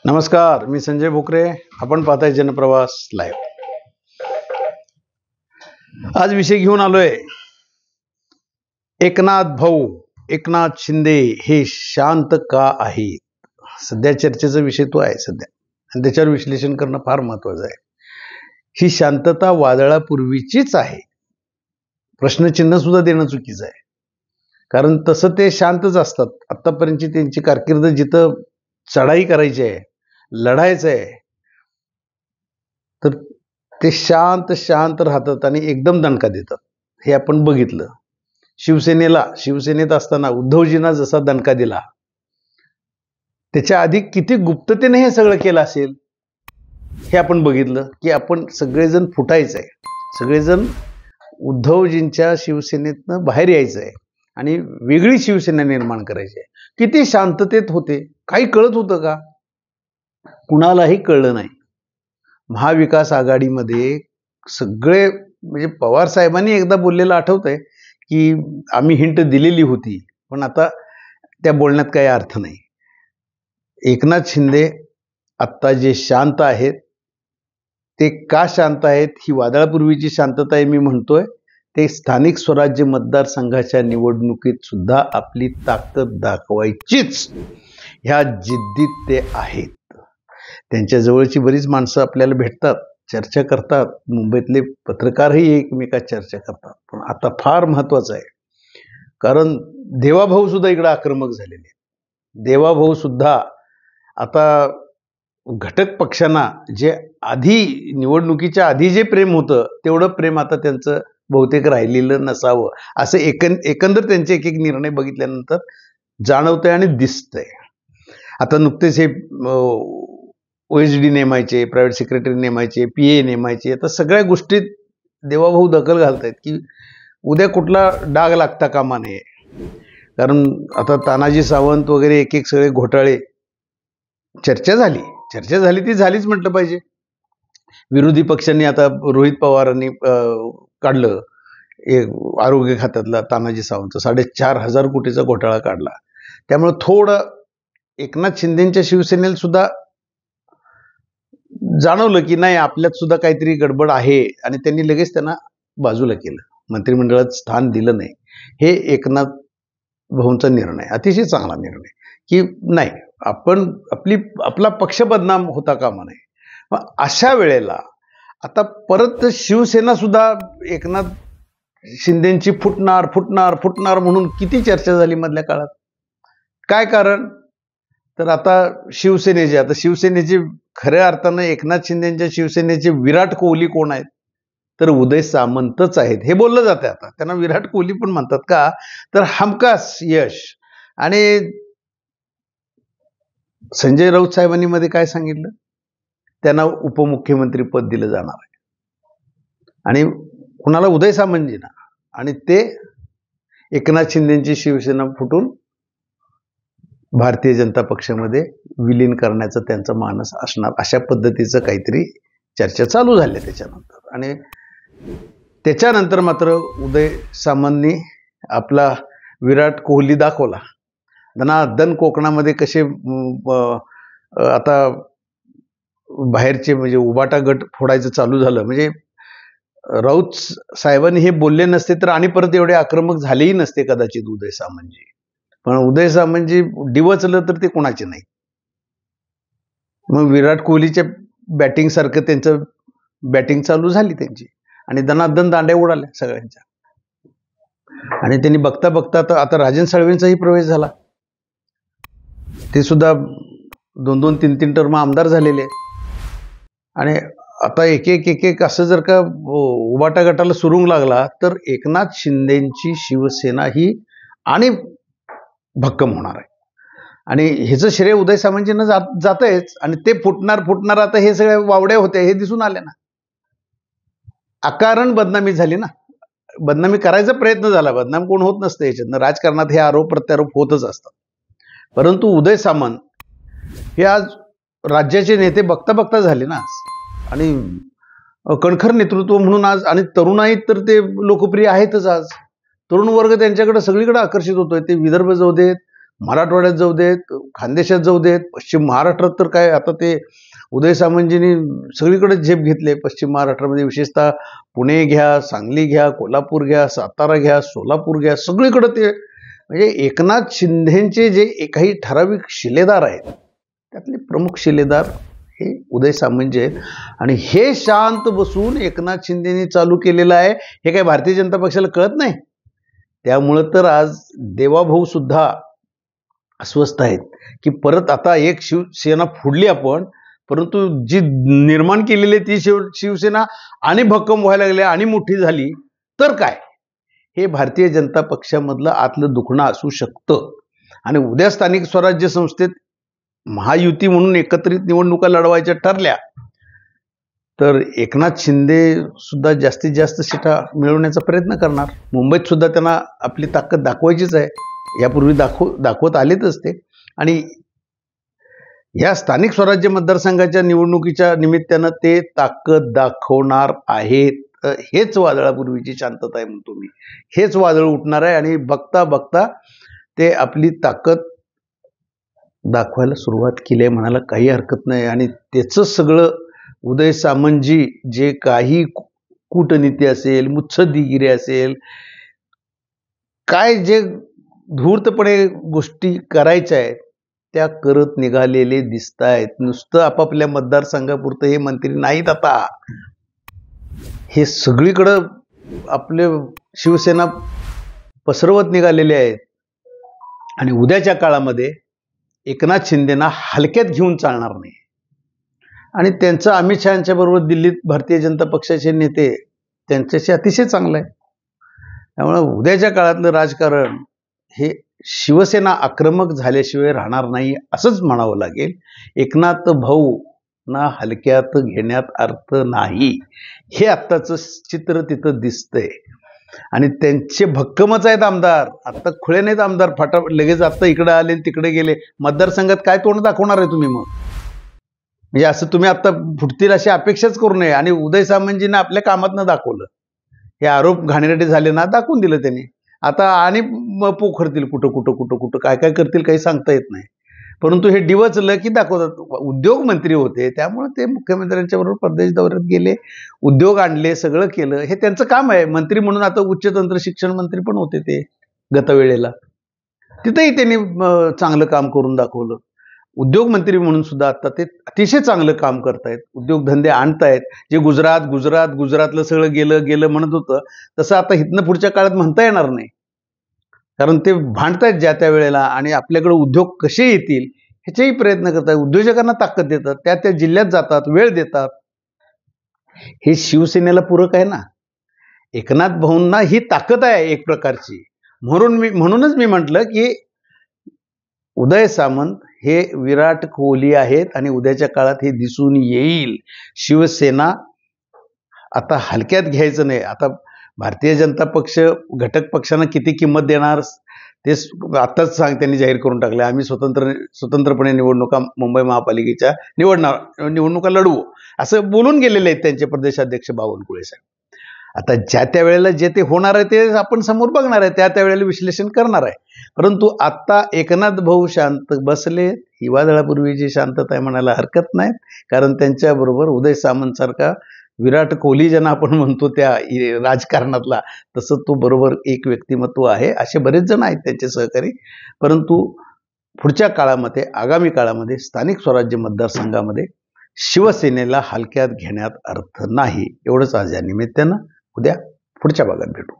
नमस्कार, मी संजय भोकरे. आपण पाहताय जनप्रवास लाईव्ह. आज विषय घेऊन आलोय, एकनाथ शिंदे हे शांत का आहेत. सध्या चर्चेचा विषय तो आहे सध्या, आणि त्याच्यावर विश्लेषण करणं फार महत्वाचं आहे. ही शांतता वादळापूर्वीचीच आहे. प्रश्नचिन्ह सुद्धा देणं चुकीचं आहे, कारण तसं ते शांतच असतात. आतापर्यंतची त्यांची कारकीर्द जिथं चढाई करायची आहे, लढायचं आहे, तर ते शांत राहतात आणि एकदम दणका देतात. हे आपण बघितलं. शिवसेनेत असताना उद्धवजींना जसा दणका दिला, त्याच्या आधी किती गुप्ततेने हे सगळं केलं असेल हे आपण बघितलं. की आपण सगळेजण फुटायचं आहे, सगळेजण उद्धवजींच्या शिवसेनेतनं बाहेर यायचं आहे आणि वेगळी शिवसेना निर्माण करायची आहे. किती शांततेत होते. काही कळत होतं का? कुणालाही कळलं नाही. महाविकास आघाडीमध्ये सगळे, म्हणजे पवार साहेबांनी एकदा बोललेलं आठवतंय की आम्ही हिंट दिलेली होती, पण आता त्या बोलण्यात काही अर्थ नाही. एकनाथ शिंदे आत्ता जे शांत आहेत, ते का शांत आहेत? ही वादळापूर्वीची शांतता आहे मी म्हणतोय. ते स्थानिक स्वराज्य मतदारसंघाच्या निवडणुकीत सुद्धा आपली ताकद दाखवायचीच ह्या जिद्दीत ते आहेत. त्यांच्या जवळची बरीच माणसं आपल्याला भेटतात, चर्चा करतात. मुंबईतले पत्रकारही एकमेकात चर्चा करतात. पण आता फार महत्वाचं आहे, कारण देवाभाऊ सुद्धा इकडे आक्रमक झालेले. देवाभाऊ सुद्धा आता घटक पक्षांना जे आधी निवडणुकीच्या आधी जे प्रेम होतं, तेवढं प्रेम आता त्यांचं बहुतेक राहिलेलं नसावं, असं एकंदर त्यांचे एक निर्णय बघितल्यानंतर जाणवतंय आणि दिसतंय. आता नुकतेच हे OSD नेमायचे, प्रायव्हेट सेक्रेटरी नेमायचे, PA नेमायचे, आता सगळ्या गोष्टीत देवाभाऊ दखल घालतायत की उद्या कुठला डाग लागता कामा नये. कारण आता तानाजी सावंत वगैरे एक सगळे घोटाळे, चर्चा झाली ती झालीच म्हटलं पाहिजे. विरोधी पक्षांनी आता रोहित पवारांनी काढलं आरोग्य खात्यातला तानाजी सावंत 4,500 कोटीचा घोटाळा काढला. त्यामुळे थोडं एकनाथ शिंदेच्या शिवसेनेला सुद्धा जाणवलं की नाही, आपल्यात सुद्धा काहीतरी गडबड आहे, आणि त्यांनी लगेच त्यांना बाजूला केलं, मंत्रिमंडळात स्थान दिलं नाही. हे एकनाथ भाऊंचा निर्णय अतिशय चांगला निर्णय, की नाही, आपण आपला पक्ष बदनाम होता कामा नये. मग अशा वेळेला आता परत शिवसेना सुद्धा एकनाथ शिंदेची फुटणार म्हणून किती चर्चा झाली मधल्या काळात. काय कारण? तर आता शिवसेनेचे खऱ्या अर्थानं एकनाथ शिंदेच्या शिवसेनेचे विराट कोहली कोण आहेत? तर उदय सामंतच आहेत. हे बोललं जाते. आता त्यांना विराट कोहली पण म्हणतात का? तर हमखास यश. आणि संजय राऊत साहेबांनी मध्ये काय सांगितलं? त्यांना उपमुख्यमंत्री पद दिलं जाणार आहे. आणि कुणाला? उदय सामंतजींना. आणि ते एकनाथ शिंदेची शिवसेना फुटून भारतीय जनता पक्षामध्ये विलीन करण्याचा त्यांचा मानस असणार, अशा पद्धतीचं काहीतरी चर्चा चालू झाल्या त्याच्यानंतर. आणि त्याच्यानंतर मात्र उदय सामंतनी आपला विराट कोहली दाखवला. धनाधन कोकणामध्ये कसे आता बाहेरचे, म्हणजे उबाटा गट फोडायचं चालू झालं. म्हणजे राऊत साहेबांनी हे बोलले नसते तर आणि परत एवढे आक्रमक झालेही नसते कदाचित उदय सामंतजी. पण उदय सामंतजी डिवचलं तर ते कोणाचे नाही. मग विराट कोहलीच्या बॅटिंग सारखं त्यांचं बॅटिंग चालू झाली त्यांची, आणि दनादन दांड्या उडाल्या सगळ्यांच्या. आणि त्यांनी बघता आता राजन साळवेंचाही प्रवेश झाला. ते सुद्धा 2-2, 3-3 टर्म आमदार झालेले. आणि आता एक असं जर का उबाटा गटाला सुरुंग लागला तर एकनाथ शिंदेची शिवसेना ही आणि भक्कम होणार आहे. आणि ह्याचं श्रेय उदय सामंतजींना जातंयच. आणि ते फुटणार आता हे सगळे वावड्या होत्या हे दिसून आले ना. अकारण बदनामी झाली ना. बदनामी करायचा प्रयत्न झाला. बदनाम कोण होत नसतं याच्यातनं. राजकारणात हे आरोप प्रत्यारोप होतच असतात. परंतु उदय सामंत हे आज राज्याचे नेते बघता झाले ना. आणि कणखर नेतृत्व म्हणून आज, आणि तरुणाईत तर ते लोकप्रिय आहेतच. आज तरुण वर्ग त्यांच्याकडे सगळीकडे आकर्षित होतोय. ते विदर्भ जाऊ देत, मराठवाड्यात जाऊ देत, खानदेशात जाऊ देत, पश्चिम महाराष्ट्रात तर काय आता ते उदय सामंतजींनी सगळीकडे झेप घेतले. पश्चिम महाराष्ट्रामध्ये विशेषतः पुणे घ्या, सांगली घ्या, कोल्हापूर घ्या, सातारा घ्या, सोलापूर घ्या, सगळीकडे ते म्हणजे एकनाथ शिंदेचे जे काही ठराविक शिलेदार आहेत त्यातले प्रमुख शिलेदार हे उदय सामंतजी आहेत. आणि हे शांत बसून एकनाथ शिंदेनी चालू केलेलं आहे हे काय भारतीय जनता पक्षाला कळत नाही. त्यामुळं तर आज देवाभाऊ सुद्धा अस्वस्थ आहेत की परत आता एक शिवसेना फोडली आपण, परंतु जी निर्माण केलेली ती शिवसेना आणि भक्कम व्हायला लागली आणि मोठी झाली तर काय, हे भारतीय जनता पक्षामधलं आतलं दुखणं असू शकतं. आणि उद्या स्थानिक स्वराज्य संस्थेत महायुती म्हणून एकत्रित निवडणुका लढवायच्या ठरल्या तर एकनाथ शिंदे सुद्धा जास्तीत जास्त सीटा मिळवण्याचा प्रयत्न करणार. मुंबईत सुद्धा त्यांना आपली ताकद दाखवायचीच आहे, यापूर्वी दाखवत आलेच ते. आणि या स्थानिक स्वराज्य मतदारसंघाच्या निवडणुकीच्या निमित्तानं ते ताकद दाखवणार आहेत. हेच वादळापूर्वीची शांतता आहे म्हणतो मी, हेच वादळ उठणार आहे आणि बघता बघता ते आपली ताकद दाखवायला सुरुवात केली आहे म्हणायला काही हरकत नाही. आणि त्याचं सगळं उदय सामंतजी जे काही कूटनीती असेल, मुत्सद्दीगिरी असेल, काय जे धूर्तपणे गोष्टी करायच्या आहेत त्या करत निघालेले दिसत आहेत. नुसतं आपापल्या मतदारसंघापुरतं हे मंत्री नाहीत, आता हे सगळीकडं आपले शिवसेना पसरवत निघालेले आहेत. आणि उद्याच्या काळामध्ये एकनाथ शिंदेना हलक्यात घेऊन चालणार नाही. आणि त्यांचं अमित शहाच्या बरोबर दिल्लीत भारतीय जनता पक्षाचे नेते त्यांच्याशी अतिशय चांगलं आहे. त्यामुळे उद्याच्या काळातलं राजकारण हे शिवसेना आक्रमक झाल्याशिवाय राहणार नाही असंच म्हणावं लागेल. एकनाथ भाऊ ना हलक्यात घेण्यात अर्थ नाही, हे आत्ताचं चित्र तिथं दिसतंय. आणि त्यांचे भक्कमच आहेत आमदार, आत्ता खुळे नाहीत आमदार फटाफट लगेच आत्ता इकडे आले तिकडे गेले. मतदारसंघात काय तोंड दाखवणार आहे तुम्ही मग? म्हणजे असं तुम्ही आत्ता फुटतील अशी अपेक्षाच करू नये. आणि उदय सामंतजींना आपल्या कामातनं दाखवलं, हे आरोप घाणेरडे झाले ना, दाखवून दिलं त्यांनी. आता आणि पोखरतील कुठं कुठं कुठं कुठं काय काय करतील काही सांगता येत नाही. परंतु हे डिवचलं की दाखवतात. उद्योग मंत्री होते त्यामुळे ते मुख्यमंत्र्यांच्या बरोबर परदेश दौऱ्यात गेले, उद्योग आणले, सगळं केलं, हे त्यांचं काम आहे. मंत्री म्हणून आता उच्च तंत्र शिक्षण मंत्री पण होते ते गतवेळेला, तिथेही त्यांनी चांगलं काम करून दाखवलं. उद्योग मंत्री म्हणून सुद्धा आता ते अतिशय चांगलं काम करतायत, उद्योगधंदे आणतायत. जे गुजरातलं सगळं गेलं म्हणत होतं तसं आता इथनं पुढच्या काळात म्हणता येणार नाही, कारण ते भांडतायत ज्या त्या वेळेला. आणि आपल्याकडे उद्योग कसे येतील ह्याचेही प्रयत्न करतात, उद्योजकांना ताकद देतात, त्या जिल्ह्यात जातात, वेळ देतात. हे शिवसेनेला पूरक आहे ना. एकनाथ भाऊंना ही ताकद आहे एक प्रकारची. म्हणूनच मी म्हटलं की उदय सामंत हे विराट कोहली आहेत आणि उद्याच्या काळात हे दिसून येईल. शिवसेना आता हलक्यात घ्यायचं नाही. आता भारतीय जनता पक्ष घटक पक्षांना किती किंमत देणार ते आत्ताच त्यांनी जाहीर करून टाकले. आम्ही स्वतंत्रपणे निवडणुका मुंबई महापालिकेच्या निवडणुका लढवू असं बोलून गेलेले आहेत त्यांचे प्रदेशाध्यक्ष बावनकुळे साहेब. आता ज्या त्या वेळेला जे ते होणार आहे ते आपण समोर बघणार आहे, त्या त्यावेळेला विश्लेषण करणार आहे. परंतु आता एकनाथ भाऊ शांत बसले, ही वादळापूर्वीची शांतता आहे म्हणायला हरकत नाही. कारण त्यांच्याबरोबर उदय सामंत सारखा विराट कोहली ज्यांना आपण म्हणतो त्या राजकारणातला, तसं तो बरोबर एक व्यक्तिमत्व आहे. असे बरेच जण आहेत त्यांचे सहकारी. परंतु पुढच्या काळामध्ये, आगामी काळामध्ये स्थानिक स्वराज्य मतदारसंघामध्ये शिवसेनेला हलक्यात घेण्यात अर्थ नाही. एवढंच आज या निमित्तानं. उद्या पुढच्या भागात भेटू.